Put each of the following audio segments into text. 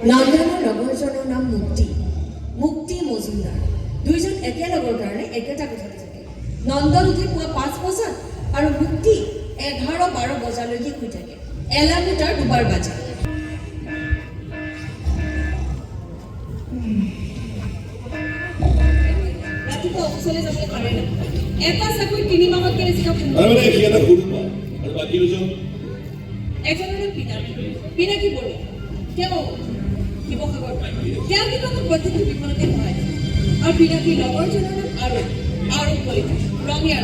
নন্দনৰ লগৰজনৰ নাম মুক্তি মজুমদাৰ। দুইজন একেলগৰ কাৰণে একেটা কথাতে থাকে। নন্দন উঠে পুৱা 5 বজাত আৰু মুক্তি 11-12 বজালৈকে শুই থাকে। এলাৰ্মে তাৰ দুবাৰ বাজে। ৰাতিপুৱা অফিচলৈ যাবলৈ পাৰে না। এটা চাকৰি 3 মাহত কেনে চিকাপ এজনৰ পিনাকী বড়ো। তেওঁ শিৱসাগৰ তেওঁ কিন্তু মোক প্ৰত্যেকটো বিপদতে সহায় কৰে। আৰু পিনাকীৰ লগৰজনৰ নাম আৰু কলিতা ৰঙীয়া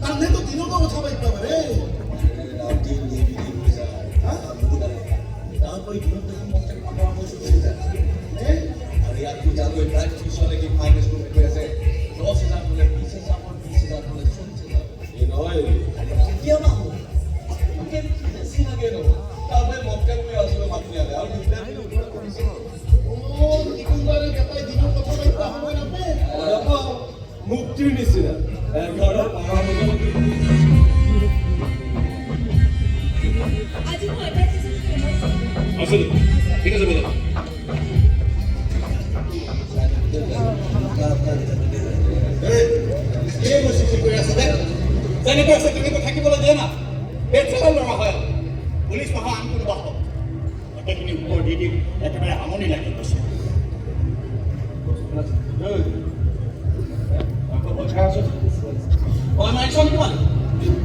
কান্নেতো দিনতো কথা পাতিবা পাৰে মুক্তিৰ নিচিনা আজি মই এটা আচলতে ঠিক আছে বোলে তেনেকৈ থাকিবলৈ দিয়ে না এই চেলা ল'ৰা হয় পুলিচ মাহৰ আন কোনোবা হওক গোটেইখিনি উত্তৰ দি একেবাৰে আমনি লাগি গৈছে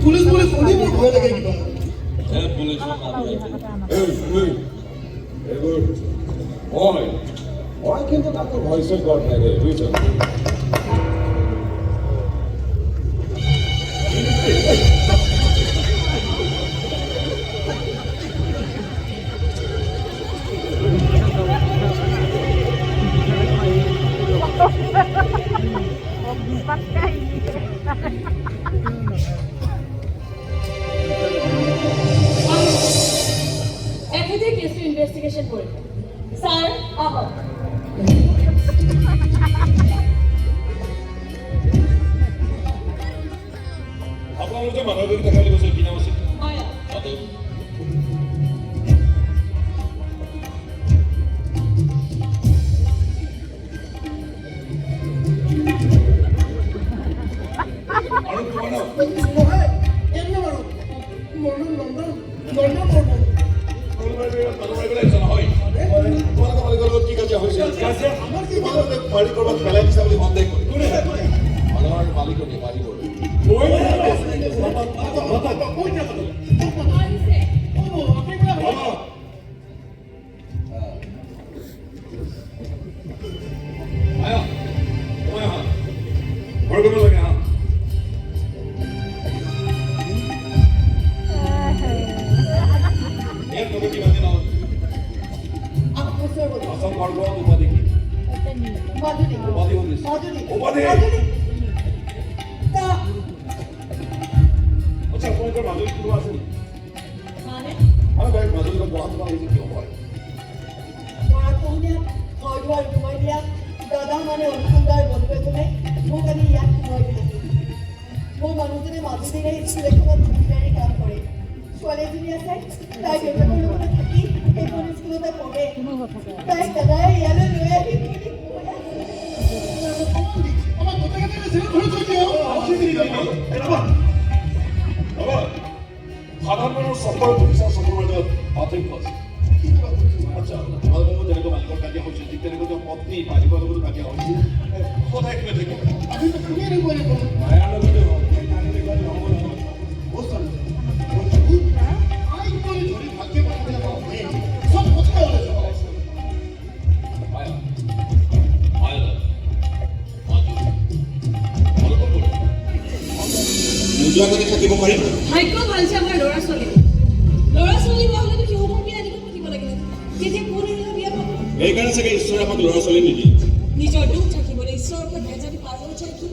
পুলিচ পুলিচ শুনি মোৰ ভয় লাগে কিবা মই কিন্তু তাকে ভয়সে গড় থাকে বুঝছ এখেতে কেছটো ইনভেষ্টিগেশ্যন কৰিব ছাৰ আহক আপোনালোকে মানুহজনী দেখা দিব কি নাম আছে মায়া আৰু তোমাৰ নাম নহয় এনে বাৰু মোৰ নাম নন্দন নন্দন বৰ্মন আমাৰ কি দাদা মানে অনুসন্ধান বন্ধু এজনে মোক আনি ইয়াত সোমাই দিলে মোৰ মানুহজনে মাজুলীৰে স্কুল এখনত ভূমিকাৰী কাম কৰে ছোৱালী এজনী আছে তাই দেউতাকৰ লগতে থাকি এইখন স্কুলতে পঢ়ে তাইক দাদাই ইয়ালৈ লৈ আহি আমাৰ গোটেইকেইটাই জেলত ধৰি থৈ দিয়ক সাধাৰণৰ চবৰ ভূমিকা চবৰ মাজত পাৰ্থক্য আছে আচ্ছা তোমালোকৰ যেনেকৈ মালিকৰ কাজিয়া হৈছিল ঠিক তেনেকৈ পত্নী মালিকৰ লগতো কাজিয়া হৈছিল সদায় কৈ থাকিব আমি তো শুনিয়ে নিব লাগিব মায়াৰ লগতে আইন কৰি ধৰি ভালকে পাতিলে আমাৰ হয়ে চব কথা ওলাই যাব নোযোৱাকৈ থাকিব পাৰিম ভাগ্য ভাল যে আমাৰ ল'ৰা ছোৱালী হোৱা হ'লেতো সিহঁতক বিয়া দিব থাকিব লাগিলে তেতিয়া কোন আহিলে বিয়া পাব সেইকাৰণে চাগে ঈশ্বৰে আমাক ল'ৰা ছোৱালী নিদিয়ে নিজৰ দুখ থাকিবলৈ ঈশ্বৰৰ ওপৰত ভেজালি পাৰ হৈ যায় কি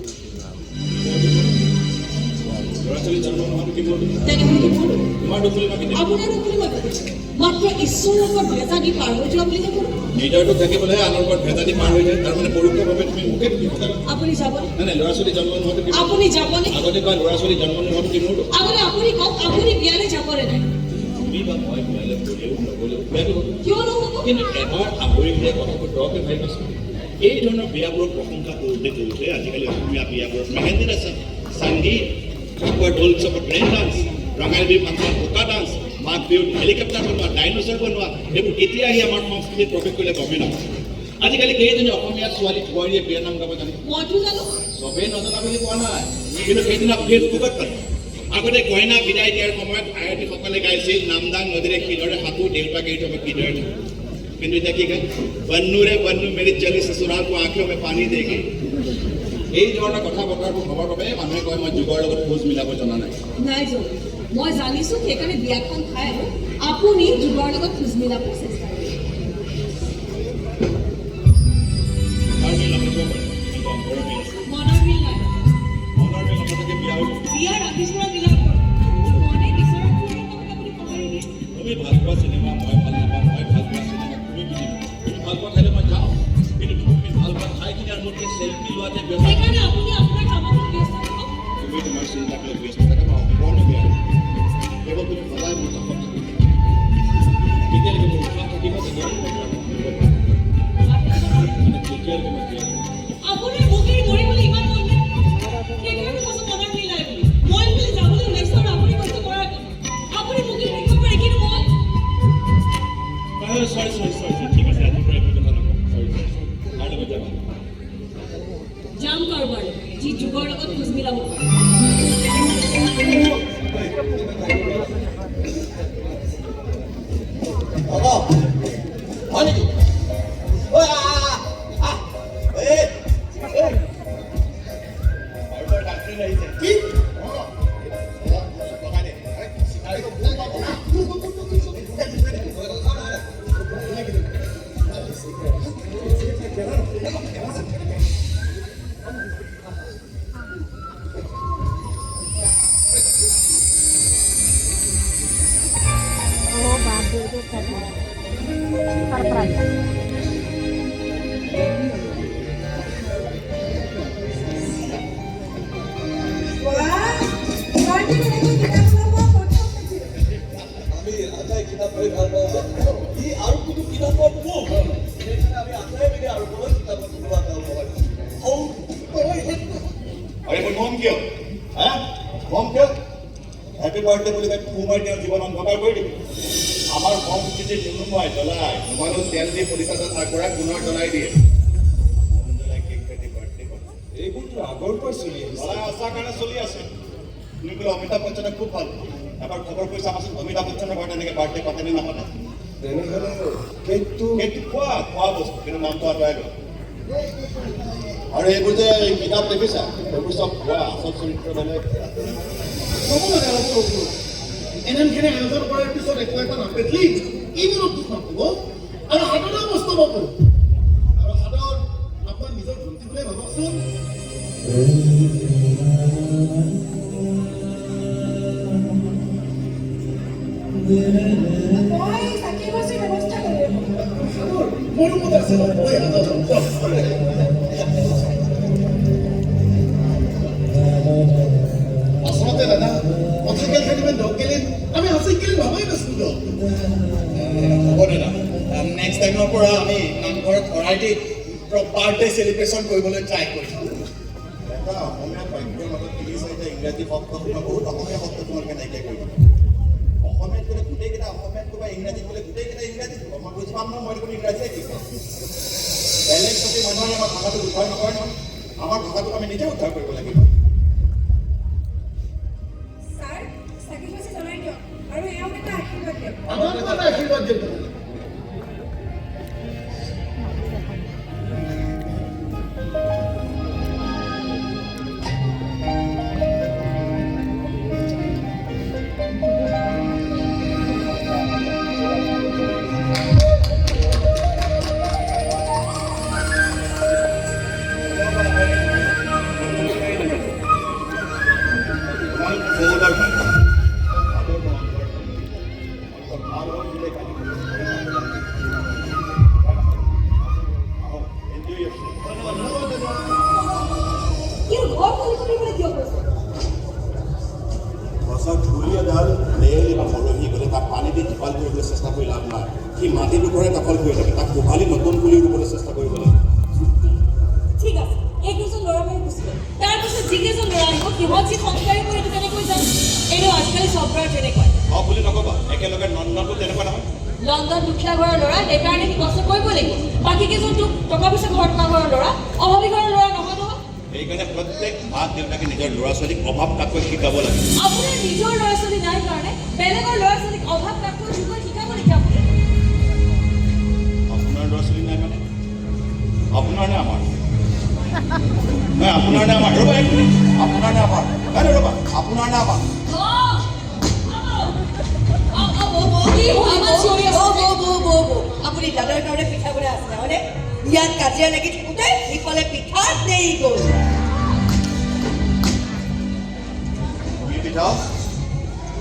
ল'ৰা ছোৱালী জন্ম নোহোৱাটো কি কৰিব তেনেহ'লে কি কৰিব? তোমাৰ দুখ বুলি ভাবি আপোনাৰ দুখ বুলি মই ভাবিছোঁ মাত্ৰ ঈশ্বৰৰ ওপৰত ভেজালি পাৰ হৈ যোৱা বুলি ভাবোঁ নিজৰটো থাকিবলৈ আনৰ ওপৰত ভেজালি পাৰ হৈ যায় তাৰমানে পৰোক্ষভাৱে তুমি মোকে দিব আপুনি যাবনে নাই ল'ৰা ছোৱালী জন্ম নোহোৱাটো কি আপুনি যাবনে আগতে কয় ল'ৰা ছোৱালী জন্ম নোহোৱাটো কি মোৰটো আগতে আপুনি কওক আপুনি বিয়ালৈ যাবনে নাই তুমি বা মই বিয়ালৈ গ'লেও নগ'লেও বিয়াটো হ'ব কিয় নহ'ব কিন্তু এবাৰ আৱৰি পেলাই কথাটো দৰকে ভাবিবাচোন এই ধৰণৰ বিয়াবোৰৰ প্ৰশংসা কৰোঁতে কৰোঁতে আজিকালি অসমীয়া বিয়াবোৰত মেহেন্দি নাচা সংগীত ঢোল চপত brain dance Rongali Bihu function বোকা ডান্স মাঘ বিহুত হেলিকপ্টাৰ বনোৱা ডাইন'ছৰ বনোৱা এইবোৰ কেতিয়া আহি আমাৰ সংস্কৃতিত প্ৰৱেশ কৰিলে গমেই নাপায় আজিকালি কেইজনী অসমীয়া ছোৱালী বোৱাৰীয়ে বিয়া নাম গাব জানে মইতো জানো চবেই নজনা বুলি কোৱা নাই কিন্তু সেইদিনা ফেচবুকত পালে আগতে কইনা বিদায় দিয়াৰ সময়ত আয়তীসকলে গাইছিল নামদাং নদীৰে শিলৰে সাঁতোৰ দেউতাকে এৰি থ'ব কিদৰে থ'ব কিন্তু এতিয়া কি গায় বন্নু ৰে বন্নু মেৰি জলি সसुराल को आंखों में पानी देगी এই ধৰণৰ কথা বতৰাবোৰ হ'বৰ বাবে মানুহে কয় মই যুগৰ লগত খোজ মিলাব জনা নাই। নাই জন মই জানিছোঁ সেইকাৰণে বিয়াখন খাই আৰু আপুনি যুগৰ লগত খোজ মিলাব চেষ্টা কৰিছে। তাৰ মিল নাপাব পাৰে, কিন্তু অন্তৰৰ মিল আছে। মনৰ মিল নাই, মনৰ মিল নাথাকে বিয়া হৈ গ'ল। বিয়া ৰাখিছোঁ মিলাব মনে বিচৰা আপুনি পাহৰি দিয়ে। তুমি ভাল পোৱা চিনেমা মই ভাল নাপাওঁ, মই ভাল পোৱা চিনেমা তুমি বুজিবা। তুমি ভাল পোৱা ঠাইলৈ মই যাওঁ, কিন্তু তুমি ভাল পোৱা ঠাইখিনি আৰু মোতকৈ চেল্ফি লোৱাতে ব্যস্ত। সেইকাৰণে আপুনি আপোনাৰ কামত ব্যস্ত থাকক। তুমি তোমাৰ চিন্তাক লৈ ব্যস্ত থাকা বা অপূৰ্ণ বেয়া কেৱল তুমি সদায় মোৰ কাষত থাকিবা। তেতিয়ালৈকে মোৰ উৎসাহ থাকিব, তেতিয়ালৈকে মই তেতিয়ালৈকে মই জীয়াই থাকিম। আপোনাৰ মোক এৰি মৰিবলৈ ইমান মন নাই, সেইকাৰণে কৈছোঁ মনৰ মিল নাই বুলি। মই বুলি যাবলৈ ওলাইছোঁ আৰু আপুনি কৈছে কৰাৰ কথা। আপুনি মোক এৰি থাকিব পাৰে, কিন্তু মই চৰি ঠিক আছে, আজিৰ পৰা একো কথা নকওঁ। চৰি কাৰ লগত যাবা? যাম কাৰোবাৰ যি যুগৰ লগত খোজ মিলাব পাৰে। হয় নেকি? ঐ, কি? আমি আটাই কিতাপ পঢ়ি ভাল পাওঁ যে ই আৰু কোনো কিতাপৰ মুখ সেইকাৰণে আমি আটাই মিলি আৰু কোনো কিতাপৰ কোনোবা এটা আৰে মই কম কিয়? হা কম কিয়? হেপী বাৰ্থডে বুলি কয় সোমাই তেওঁৰ জীৱন অন্ধকাৰ কৰি দিব। আমাৰ সংস্কৃতি নুনুমাই জ্বলাই, তোমালোক তেল দি পৰিচয় আগবঢ়াই পুনৰ জ্বলাই দিয়ে। এইবোৰতো আগৰ পৰা চলি আহিছে। জ্বলাই আচাৰ কাৰণে চলি আছে। তুমি বোলে অমিতাভ বচ্চনে খুব ভাল পায়। এবাৰ খবৰ কৰি চাবাচোন অমিতাভ বচ্চনৰ ঘৰত এনেকৈ বাৰ্থডে পাতে নে নাপাতে। তেনেহ'লে কেকটো সেইটো খোৱা বস্তু, কিন্তু নামটো আঁতৰাই লোৱা। আৰু এইবোৰ যে কিতাপ দেখিছা এইবোৰ চব খোৱা, আচল চৰিত্ৰ বেলেগ। এনেখিনি আয়োজন কৰাৰ পিছত একো এটা নাপেটলি এইবোৰত দুখ নাপাব আৰু সাধনা বস্তু পাব। আৰু সাধন আপোনাৰ নিজৰ ভণ্টি বুলি ভাবকচোন। মই চাকি গছৰ ব্যৱস্থা কৰি আছোঁ। মোৰ ৰুমত আছে আচলতে দাদা অথিকেল থাকিলে দৰকেলি আমি আছিকেলি ভাবাই নাছিলো। হ'ব দাদা, নেক্সট টাইমৰ পৰা আমি নামঘৰত ভৰাইটি বাৰ্থডে চেলিব্ৰেশ্যন কৰিবলৈ ট্ৰাই কৰিম। এটা অসমীয়া বাক্যৰ মাজত ৩-৪টা ইংৰাজী শব্দ শুনা বহুত অসমীয়া শব্দ তোমালোকে নাইকিয়া কৰি দিবা। অসমীয়াত ক'লে গোটেইকেইটা অসমীয়াত ক'বা, ইংৰাজীত ক'লে গোটেইকেইটা ইংৰাজীত ক'বা। মই বুজি পাম নহয়, মই দেখোন ইংৰাজীয়ে কি কওঁ। বেলেগ যদি মানুহে আমাৰ ভাষাটো উদ্ধাৰ নকৰে নহয়, আমাৰ ভাষাটোক আমি নিজে উদ্ধাৰ কৰিব লাগিব। ছাৰ চাকি গছি জ্বলাই দিয়ক আৰু এওঁক এটা আশীৰ্বাদ দিয়ক। আমাক এটা আশীৰ্বাদ দিয়ক। সি মাটিৰ ওপৰে দখল কৰি থাকে, তাক কোহালি নতুন পুলি ৰুবলৈ চেষ্টা কৰিব লাগে। ঠিক আছে, এইকেইজন ল'ৰা বাহিৰ গুচি গ'ল। তাৰপিছত যিকেইজন ল'ৰা আহিব সিহঁত যি সংস্কাৰী কৰি এইটো কেনেকৈ যাম। এনেও আজিকালি চব ল'ৰা তেনেকুৱাই। বুলি নক'বা, একেলগে নন্দনটো তেনেকুৱা নহয়। লণ্ডন দুখীয়া ঘৰৰ ল'ৰা, সেইকাৰণে সি কষ্ট কৰিব লাগিব। বাকী কেইজনটো টকা পইচা ঘৰত থকা ঘৰৰ ল'ৰা, অভাৱী ঘৰৰ ল'ৰা নহয় নহয়। সেইকাৰণে প্ৰত্যেক মাক দেউতাকে নিজৰ ল'ৰা ছোৱালীক অভাৱ কাকৈ শিকাব লাগে। আপোনাৰ নিজৰ ল'ৰা ছোৱালী নাই কাৰণে বেলেগৰ ল'ৰা ছোৱালীক অভাৱ কাকৈ শিকাব নেকি আপুনি? আপোনাৰ ল'ৰা ছোৱালী নাই মানে আপোনাৰ নে আমাৰ? আপোনাৰ নে আমাৰ? ৰ'বা এক মিনিট। আপোনাৰ নে আমাৰ? বাইদেউ ৰ'বা, আপোনাৰ নে আমাৰ? আপুনি দাদাৰ কাৰণে পিঠা বনাই আছে হয়নে? ইয়াত কাজিয়া লাগি থাকোঁতে সিফালে পিঠা দেৰি গ'ল। কি পিঠা?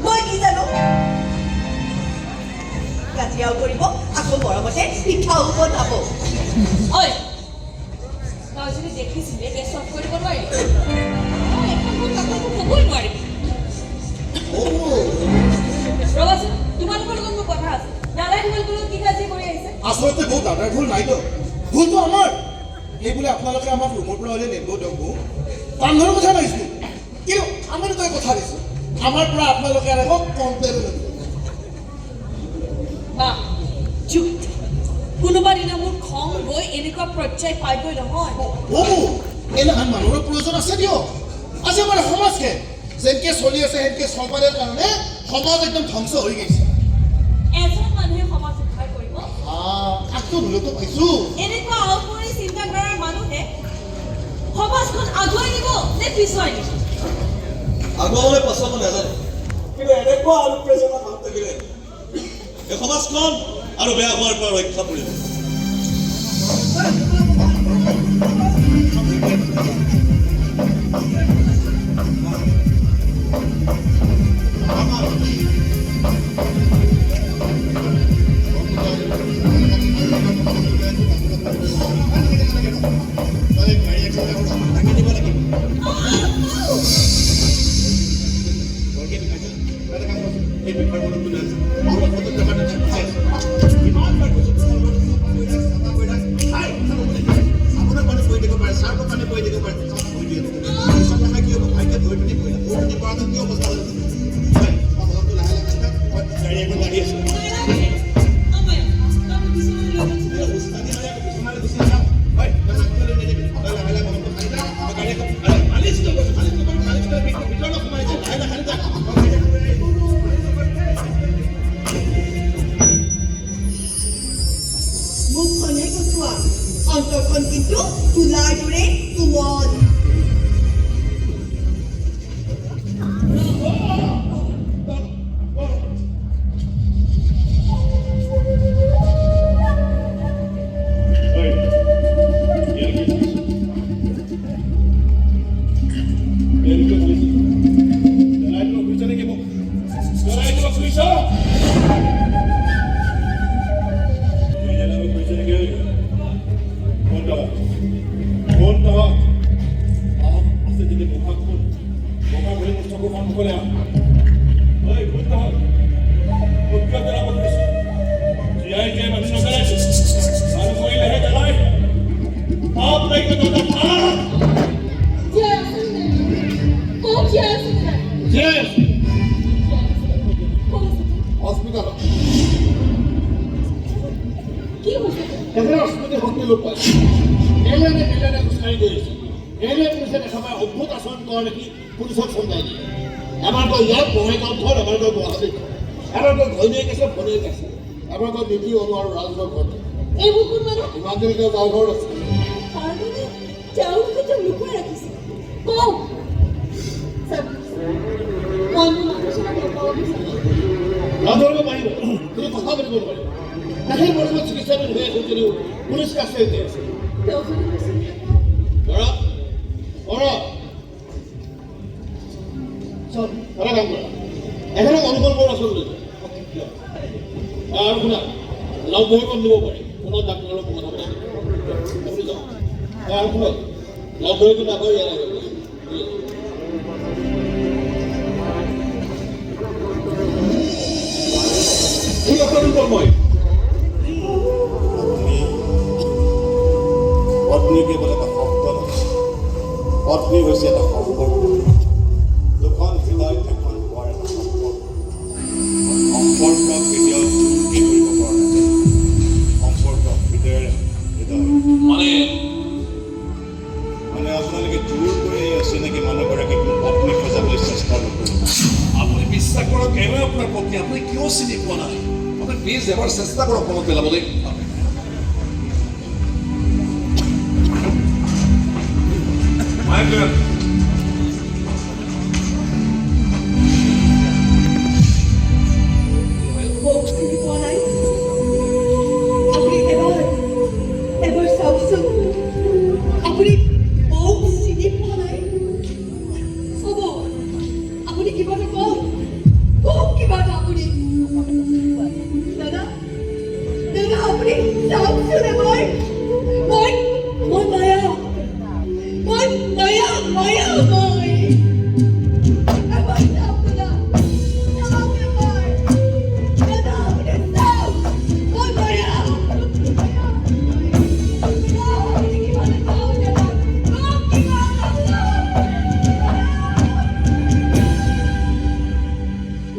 মই কি জানো? কাজিয়াও কৰিব আকৌ মৰমতে পিঠাও বনাব। ঐ তই যদি দেখিছিলে বেছ চব কৰিব নোৱাৰি ক'বই নোৱাৰি ৰবাচোন তোমালোকৰ লগত মোৰ কথা আছে দাদাই তোমালোকৰ লগত কি কাজিয়া কৰি আহিছে আচলতে বৌ দাদাৰ ভুল নাইতো, ভুলটো আমাৰ। এই বোলে আপোনালোকে আমাক ৰুমৰ পৰা হ'লে নিব দিয়ক বৌ, পান্ধৰৰ কথা পাইছোঁ। কিন্তু আমি দুটাই কথা দিছোঁ, আমাৰ পৰা আপোনালোকে আৰু কমপ্লেইন ল'ব। বা চুপ কোনোবা দিনা মোৰ খং গৈ এনেকুৱা পৰ্যায় পাইগৈ নহয় বৌ এনেহান মানুহৰ প্ৰয়োজন আছে দিয়ক। আজি আমাৰ সমাজকে যেনকে চলি আছে সেনকে চলবাৰৰ কাৰণে সমাজ একদম ধ্বংস হৈ গৈছে। এজন মানুহে সমাজ উদ্ধাৰ কৰিব কাকটো ভুলতো পাইছোঁ। এনেকুৱা আউটপৰি চিন্তাধাৰাৰ মানুহে সমাজখন আগুৱাই নিব নে পিছুৱাই নিব আগুৱাবলৈ পাছক নাজানো, কিন্তু এনেকুৱা অনুপ্ৰেৰণা মানুহ থাকিলে এই সমাজখন আৰু বেয়া হোৱাৰ পৰা ৰক্ষা পৰিব। মুখখনহে কচুৱা, অন্তৰখন কিন্তু তোলাৰ দৰে কোমল। অদ্ভুত আচৰণ কৰা দেখি পুলিচক চন্দাই দিয়ে। এবাৰতো ইয়াত বঙাইগাঁও ঘৰ, এবাৰতো গুৱাহাটী ঘৰ, এবাৰতো ঘৈণীয়েক আছে ভনীয়েক আছে, এবাৰতো নীতি অনু আৰু ৰাজঘৰ ঘৰ। এইবোৰ কোন মানুহ ইমান দিনলৈকে যাৰ ঘৰত আছে তাৰমানে তেওঁলোকে তেওঁ লুকুৱাই ৰাখিছে কওঁ মই মোৰ মানুহজনক লগাব বিচাৰোঁ ৰাজধৰিব পাৰিব, কিন্তু কথা পাতিব নোৱাৰিব। সেই পৰিৱেশ চিকিৎসাধীন হৈ আছে যদিও পুলিচ কাষ্টডিতে আছে। তেওঁ যদি কৈছে কৰা কৰা চল এটা কাম কৰা, এখনক অনুকূল কৰা আচলতে আৰু শুনা লগ ধৰিব দিব পাৰি, পুনৰ ডাক্তৰৰ লগত কথা পাতি আপুনি যাওক আৰু শুনক লগ ধৰি কিন্তু আকৌ ইয়াত আহিব। ঠিক আছে মই পত্নী কেৱল এটা শব্দ নহয়, পত্নী হৈছে এটা সম্পৰ্ক, দুখন হৃদয় এখন হোৱাৰ এটা সম্পৰ্ক। সম্পৰ্ক কেতিয়াও চুক্তি কৰিব পৰা নাযায়, সম্পৰ্ক হৃদয়েৰে হৃদয়। মানে আপোনালোকে জোৰ কৰি অচিনাকি মানুহগৰাকীক পত্নী সজাবলৈ চেষ্টা নকৰিব। আপুনি বিশ্বাস কৰক এবাৰ আপোনাৰ পত্নী আপুনি কিয় চিনি পোৱা নাই? আপুনি প্লিজ এবাৰ চেষ্টা কৰক মনত পেলাবলৈ। My turn. বৌক চিনি পোৱা নাই আপুনি এবাৰ চাওকচোন আপুনি বৌক চিনি পোৱা নাই হ'ব আপুনি কিবা এটা কওক কিবা এটা আপুনি দাদা আপুনি চাওকচোন এবাৰ মই মায়া মই এবাৰ চাওক দাদা চাওক এবাৰ দাদা আপুনি চাওক মই মায়া আপুনি কিবা এটা কওক দাদা কিবা এটা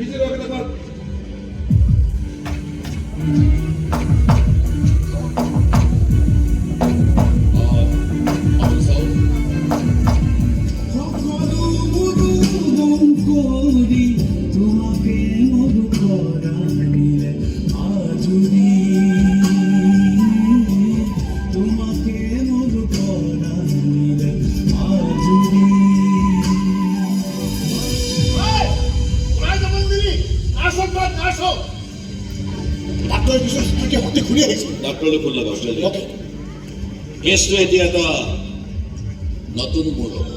Easy, rock it up. ডাক্তৰৰ পিছত শক্তি ঘূৰি আহিছে ডাক্তৰলৈ ফোন লগাওক জলদি কেছটো এতিয়া এটা নতুন মূল হ'ব